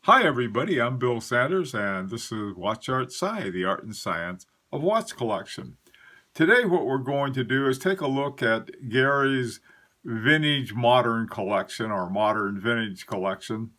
Hi everybody, I'm Bill Sanders and this is Watch Art Sci, the art and science of watch collection. Today what we're going to do is take a look at Gary's vintage modern collection or modern vintage collection,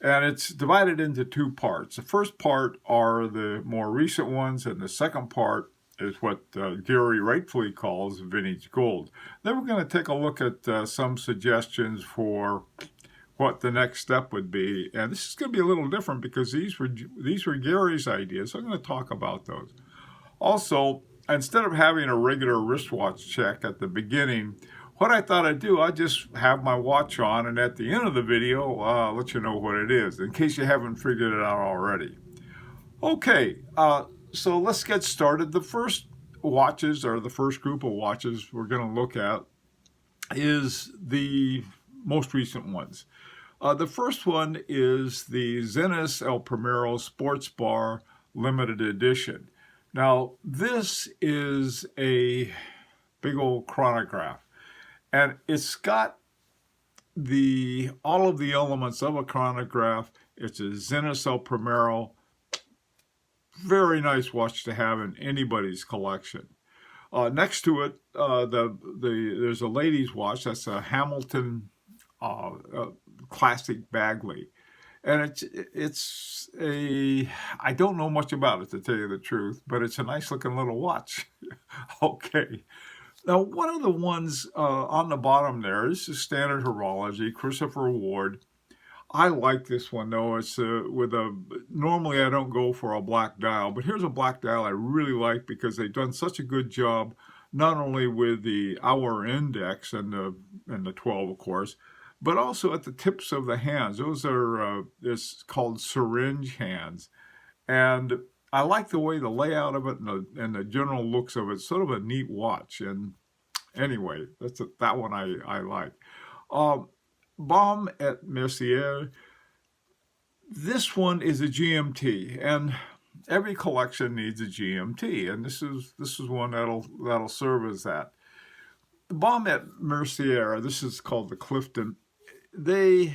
and it's divided into two parts. The first part are the more recent ones and the second part is what Gary rightfully calls vintage gold. Then we're going to take a look at some suggestions for what the next step would be. And this is going to be a little different because these were Gary's ideas. So I'm going to talk about those. Also, instead of having a regular wristwatch check at the beginning, what I thought I'd do, I'd just have my watch on, and at the end of the video, let you know what it is, in case you haven't figured it out already. Okay, so let's get started. The first watches, or the first group of watches we're going to look at, is the most recent ones. The first one is the Zenith El Primero Sports Bar Limited Edition. Now, this is a big old chronograph, and it's got all of the elements of a chronograph. It's a Zenith El Primero. Very nice watch to have in anybody's collection. Next to it, there's a ladies' watch. That's a Hamilton classic Bagley, and it's a, I don't know much about it, to tell you the truth, but it's a nice looking little watch. Okay, now one of the ones on the bottom there is Standard Horology, Christopher Ward. I like this one though. It's normally I don't go for a black dial, but here's a black dial I really like because they've done such a good job, not only with the hour index and the 12, of course, but also at the tips of the hands. Those are it's called syringe hands, and I like the way the layout of it and the general looks of it. Sort of a neat watch. And anyway, that one I like. Baume et Mercier. This one is a GMT, and every collection needs a GMT, and this is one that'll serve as that. The Baume et Mercier, this is called the Clifton. They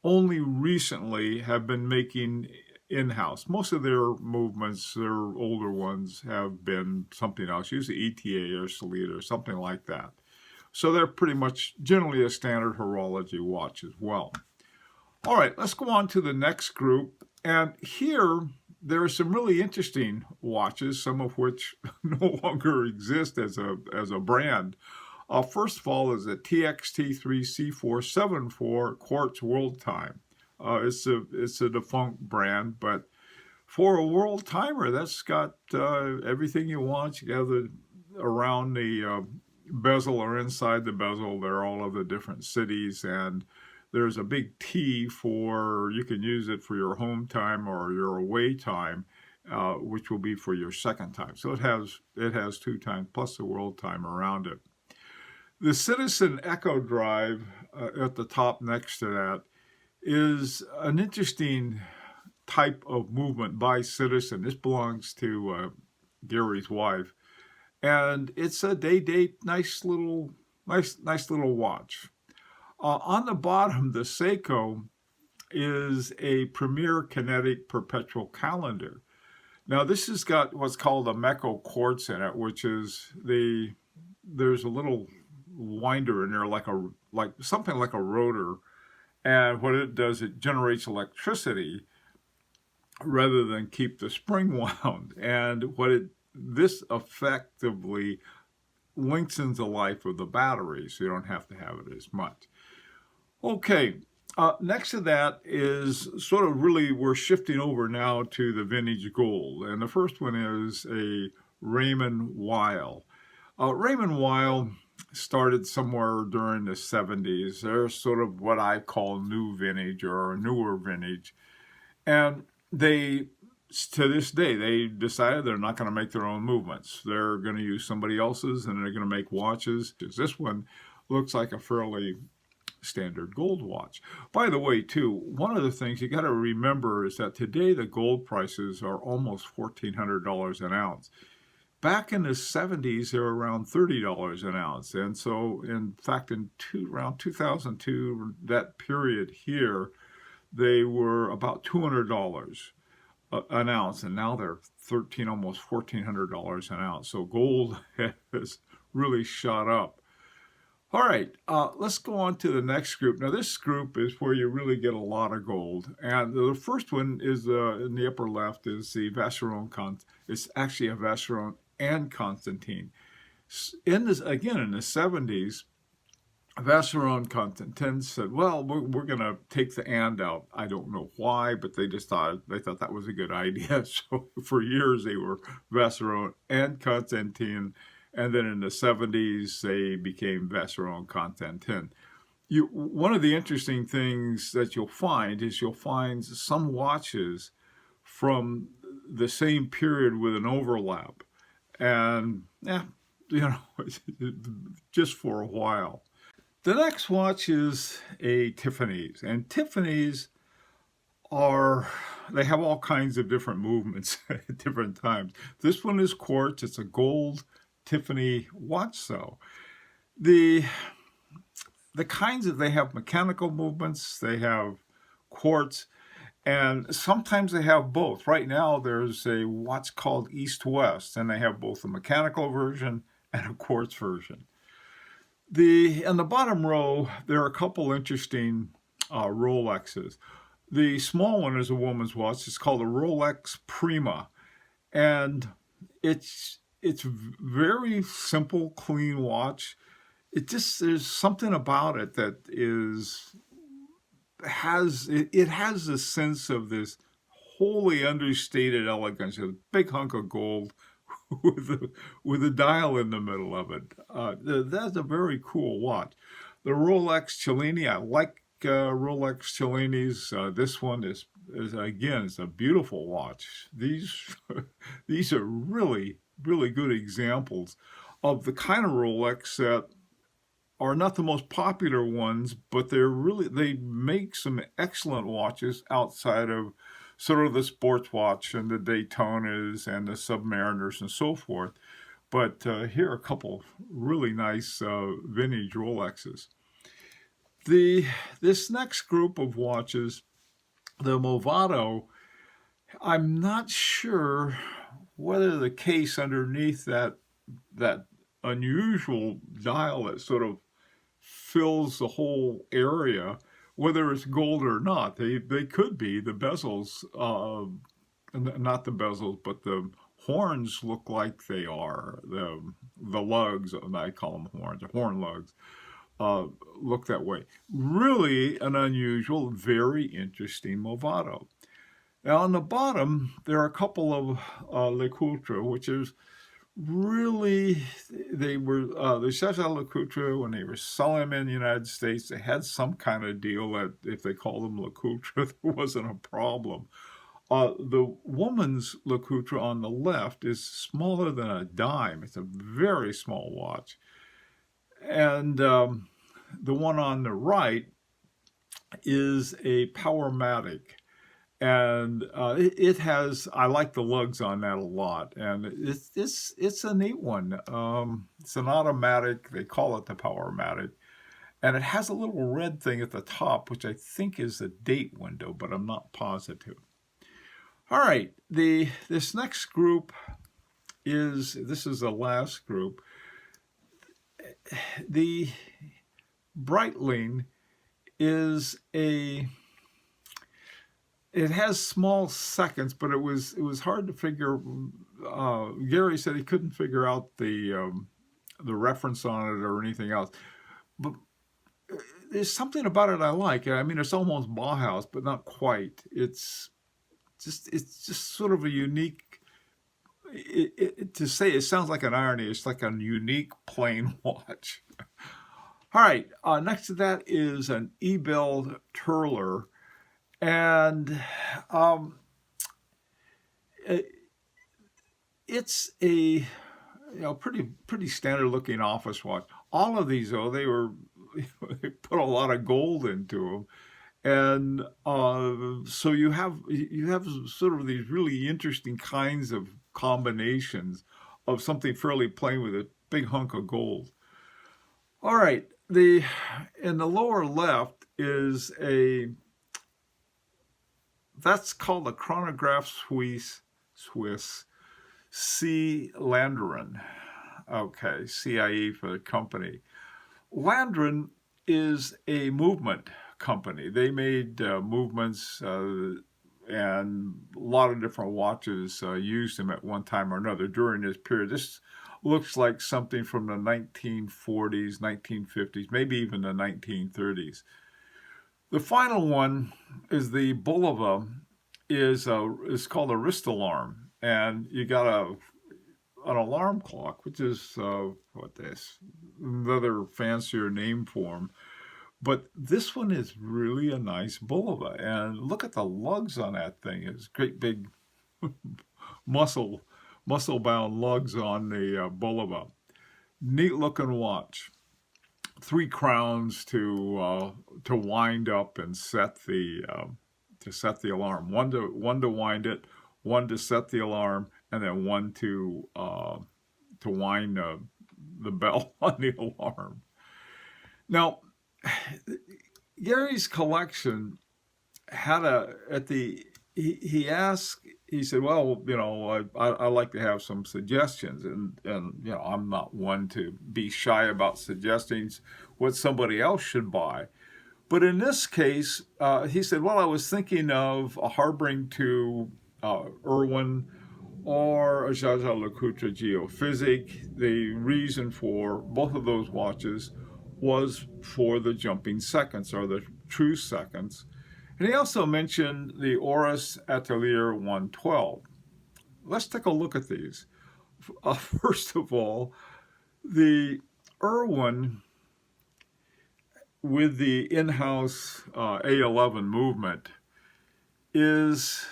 only recently have been making in-house. Most of their movements, their older ones, have been something else, usually ETA or Solita or something like that. So they're pretty much generally a standard horology watch as well. All right, let's go on to the next group. And here there are some really interesting watches, some of which no longer exist as a brand. First of all is a TXT3C474 Quartz World Time. It's a defunct brand, but for a world timer, that's got everything you want. You have around the bezel or inside the bezel, there are all of the different cities, and there's a big T for, you can use it for your home time or your away time, which will be for your second time. So it has 2 times plus the world time around it. The Citizen Echo Drive at the top next to that is an interesting type of movement by Citizen. This belongs to Gary's wife, and it's a day-date, nice little watch. On the bottom, the Seiko is a Premier Kinetic Perpetual Calendar. Now this has got what's called a Mecco quartz in it, which is there's a little winder in there, like something like a rotor, and what it does, it generates electricity rather than keep the spring wound. And this effectively lengthens the life of the battery, so you don't have to have it as much. Okay, next to that is sort of really, we're shifting over now to the vintage gold, and the first one is a Raymond Weil. Raymond Weil started somewhere during the 70s. They're sort of what I call new vintage or newer vintage, and to this day, they decided they're not going to make their own movements. They're going to use somebody else's, and they're going to make watches. This one looks like a fairly standard gold watch. By the way, too, one of the things you got to remember is that today the gold prices are almost $1,400 an ounce. Back in the 70s, they were around $30 an ounce. And so, in fact, around 2002, that period here, they were about $200 an ounce, and now they're almost $1,400 an ounce. So gold has really shot up. All right, let's go on to the next group. Now, this group is where you really get a lot of gold. And the first one is in the upper left is the Vacheron. It's actually a Vacheron and Constantine. In the 70s, Vacheron Constantine said, well, we're going to take the and out. I don't know why, but they thought that was a good idea. So for years, they were Vacheron and Constantine. And then in the 70s, they became Vacheron Constantine. One of the interesting things that you'll find is some watches from the same period with an overlap. And, just for a while. The next watch is a Tiffany's. And Tiffany's they have all kinds of different movements at different times. This one is quartz. It's a gold Tiffany watch, though. The kinds they have mechanical movements, they have quartz, and sometimes they have both. Right now, there's a watch called East-West, and they have both a mechanical version and a quartz version. In the bottom row, there are a couple interesting Rolexes. The small one is a woman's watch. It's called a Rolex Prima, and it's very simple, clean watch. There's something about it that has a sense of this wholly understated elegance, a big hunk of gold with a dial in the middle of it. That's a very cool watch. The Rolex Cellini, I like Rolex Cellinis. This one is again, it's a beautiful watch. These are really, really good examples of the kind of Rolex that are not the most popular ones, but they make some excellent watches outside of sort of the sports watch and the Daytonas and the Submariners and so forth. But here are a couple really nice vintage Rolexes. This next group of watches, the Movado, I'm not sure whether the case underneath that unusual dial that sort of fills the whole area, whether it's gold or not. They could be. The bezels, not the bezels, but the horns look like they are. The lugs, I call them horns, the horn lugs, look that way. Really an unusual, very interesting Movado. Now on the bottom, there are a couple of LeCoultre, which is really, they were, the Jaeger-LeCoultre, when they were selling them in the United States, they had some kind of deal that if they called them LeCoultre, there wasn't a problem. The woman's LeCoultre on the left is smaller than a dime. It's a very small watch. And the one on the right is a Powermatic. And it has, I like the lugs on that a lot, and it's a neat one. It's an automatic, they call it the Powermatic, and it has a little red thing at the top, which I think is the date window, but I'm not positive. All right, this next group this is the last group. The Breitling is it has small seconds, but it was hard to figure. Gary said he couldn't figure out the reference on it or anything else. But there's something about it I like. I mean, it's almost Bauhaus, but not quite. It's just sort of a unique. To say it sounds like an irony. It's like a unique plain watch. All right. Next to that is an Ebel Turler. And it's a pretty standard looking office watch. All of these, though, they put a lot of gold into them, and so you have sort of these really interesting kinds of combinations of something fairly plain with a big hunk of gold. All right, in the lower left is that's called the Chronograph Swiss C. Landrin. Okay, CIE for the company. Landrin is a movement company. They made movements, and a lot of different watches used them at one time or another during this period. This looks like something from the 1940s, 1950s, maybe even the 1930s. The final one is the Bulova, is called a wrist alarm, and you got an alarm clock, which is another fancier name for them. But this one is really a nice Bulova, and look at the lugs on that thing. It's great big muscle-bound lugs on the Bulova. Neat looking watch. 3 crowns to wind up and set the alarm. One to wind it, one to set the alarm, and then one to wind the bell on the alarm. Now, Gary's collection had he said, well, I like to have some suggestions, and I'm not one to be shy about suggesting what somebody else should buy. But in this case, he said, well, I was thinking of a Harboring II Irwin or a Jaeger-LeCoultre Geophysic. The reason for both of those watches was for the jumping seconds, or the true seconds. And he also mentioned the Oris Atelier 112. Let's take a look at these. First of all, the Irwin with the in-house A11 movement is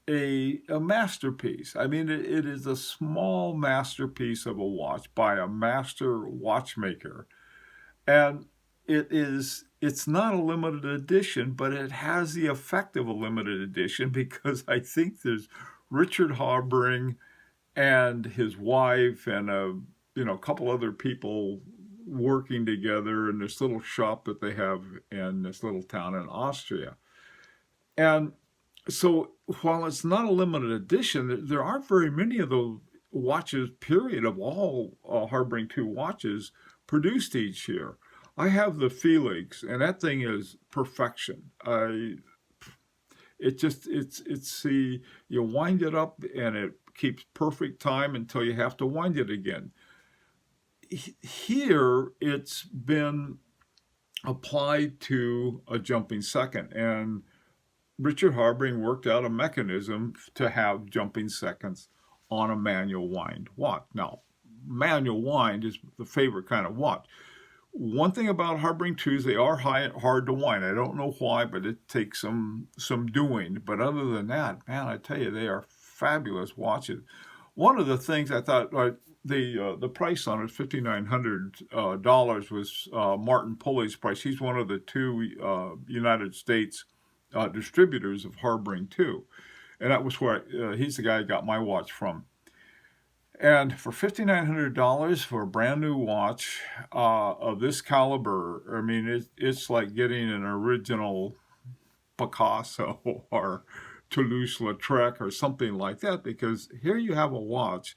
a masterpiece. I mean, it is a small masterpiece of a watch by a master watchmaker. And it's not a limited edition, but it has the effect of a limited edition, because I think there's Richard Harbring and his wife and a couple other people working together in this little shop that they have in this little town in Austria. And so while it's not a limited edition, there aren't very many of those watches, period, of all Harbring II watches produced each year. I have the Felix, and that thing is perfection. You wind it up and it keeps perfect time until you have to wind it again. Here, it's been applied to a jumping second, and Richard Harbring worked out a mechanism to have jumping seconds on a manual wind watch. Now, manual wind is the favorite kind of watch. One thing about Harbring IIs, they are hard to wind. I don't know why, but it takes some doing. But other than that, man, I tell you, they are fabulous watches. One of the things I thought, the price on it, $5,900, was Martin Pulley's price. He's one of the 2 United States distributors of Harbring II, and that was where he's the guy I got my watch from. And for $5,900 for a brand new watch of this caliber, I mean, it's like getting an original Picasso or Toulouse-Lautrec or something like that, because here you have a watch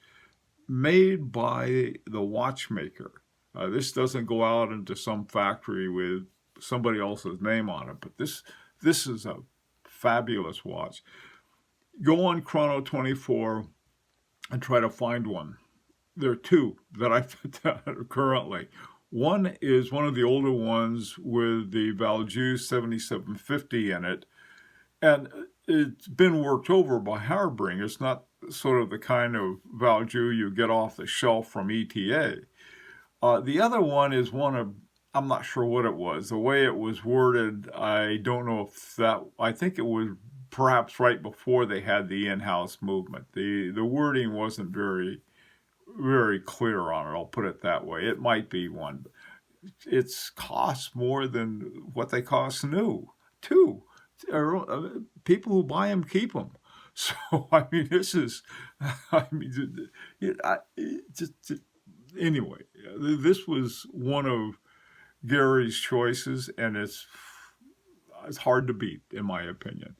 made by the watchmaker. This doesn't go out into some factory with somebody else's name on it, but this is a fabulous watch. Go on Chrono 24 and try to find one. There are 2 that I found currently. One is one of the older ones with the Valjoux 7750 in it, and it's been worked over by Harbring. It's not sort of the kind of Valjoux you get off the shelf from ETA. The other one is one of, I'm not sure what it was. The way it was worded, I don't know if I think it was perhaps right before they had the in-house movement. The wording wasn't very, very clear on it, I'll put it that way. It might be one. It's costs more than what they cost new, too. People who buy them keep them. So, I mean, anyway, this was one of Gary's choices, and it's hard to beat, in my opinion.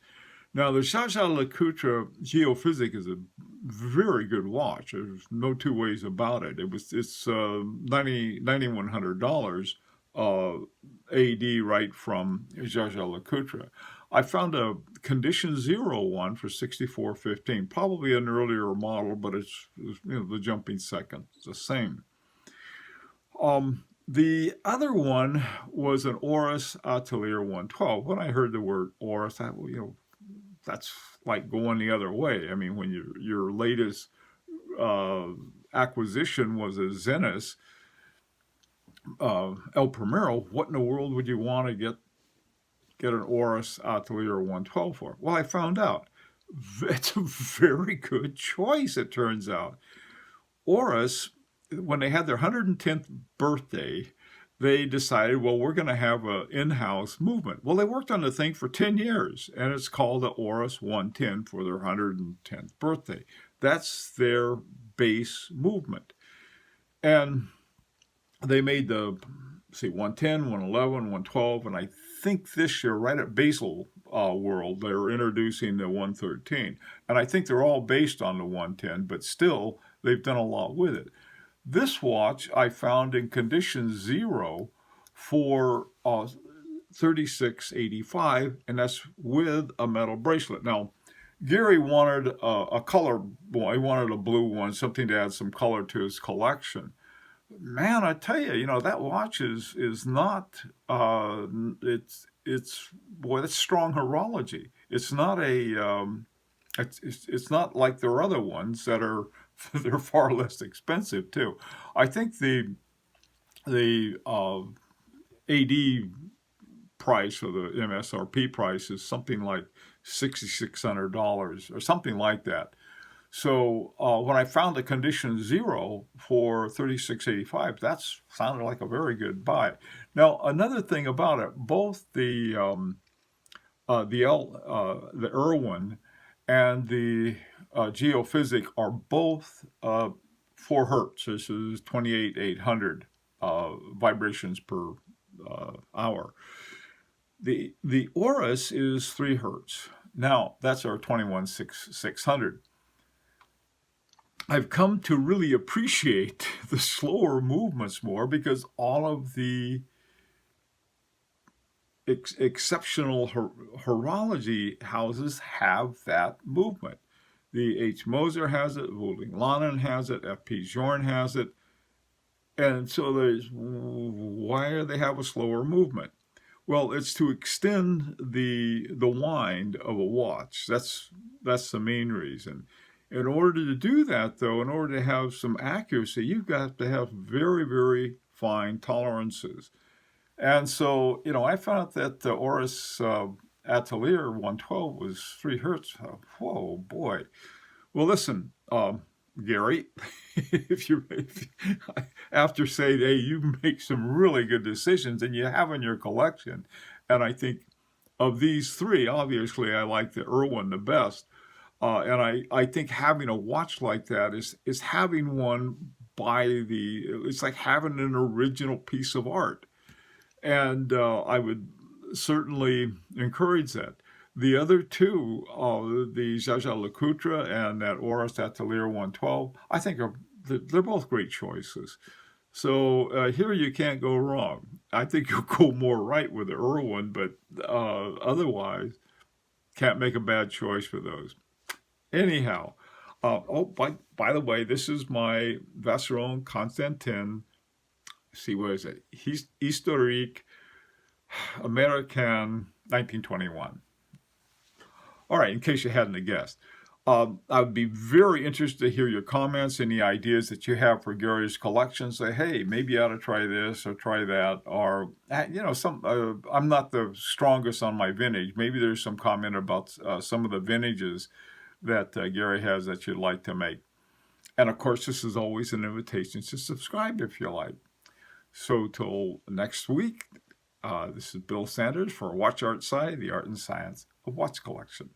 Now, the Jaeger-LeCoultre Geophysic is a very good watch. There's no two ways about it. It's $9,100 AD right from Jaeger-LeCoultre. I found a condition zero one for 6415, probably an earlier model, but it's the jumping second. It's the same. The other one was an Oris Atelier 112. When I heard the word Oris, I thought, that's like going the other way. I mean, when your latest acquisition was a Zenith El Primero, what in the world would you want to get an Oris Atelier 112 for? Well, I found out. It's a very good choice, it turns out. Oris, when they had their 110th birthday, they decided, well, we're going to have an in-house movement. Well, they worked on the thing for 10 years, and it's called the Oris 110 for their 110th birthday. That's their base movement. And they made the, 110, 111, 112, and I think this year, right at Basel World, they're introducing the 113. And I think they're all based on the 110, but still, they've done a lot with it. This watch I found in condition zero for $36.85, and that's with a metal bracelet. Now, Gary wanted a color, well, he wanted a blue one, something to add some color to his collection. Man, I tell you, that watch is not, that's strong horology. It's not it's not like their other ones that are, they're far less expensive too. I think the AD price or the MSRP price is something like $6,600 or something like that. So when I found the condition zero for $36.85, that sounded like a very good buy. Now, another thing about it, both the Irwin and the Geophysic are both 4 hertz. This is 28,800 vibrations per hour. The Oris is 3 hertz. Now, that's our 21,600. I've come to really appreciate the slower movements more because all of the exceptional horology houses have that movement. The H. Moser has it, Wooling Lonnen has it, F.P. Jorn has it, and so why do they have a slower movement? Well, it's to extend the wind of a watch. That's the main reason. In order to do that, though, in order to have some accuracy, you've got to have very, very fine tolerances. And so, I found that the Oris Atelier 112 was 3 hertz. Whoa, boy. Well, listen, Gary, after saying, hey, you make some really good decisions and you have in your collection, and I think of these 3, obviously I like the Irwin the best. And I think having a watch like that is having one it's like having an original piece of art. And I would certainly encourage that. The other 2, the Jaeger-LeCoultre and that Oris Atelier 112, I think they're both great choices. So here you can't go wrong. I think you'll go more right with the Irwin, but otherwise, can't make a bad choice for those. Anyhow, by the way, this is my Vacheron Constantin. See, what is it? Historique American 1921. All right, in case you hadn't guessed. I would be very interested to hear your comments, any ideas that you have for Gary's collection. Say, hey, maybe you ought to try this or try that. Or, I'm not the strongest on my vintage. Maybe there's some comment about some of the vintages that Gary has that you'd like to make. And of course, this is always an invitation to subscribe if you like. So till next week, this is Bill Sanders for Watch Art Side, the art and science of watch collection.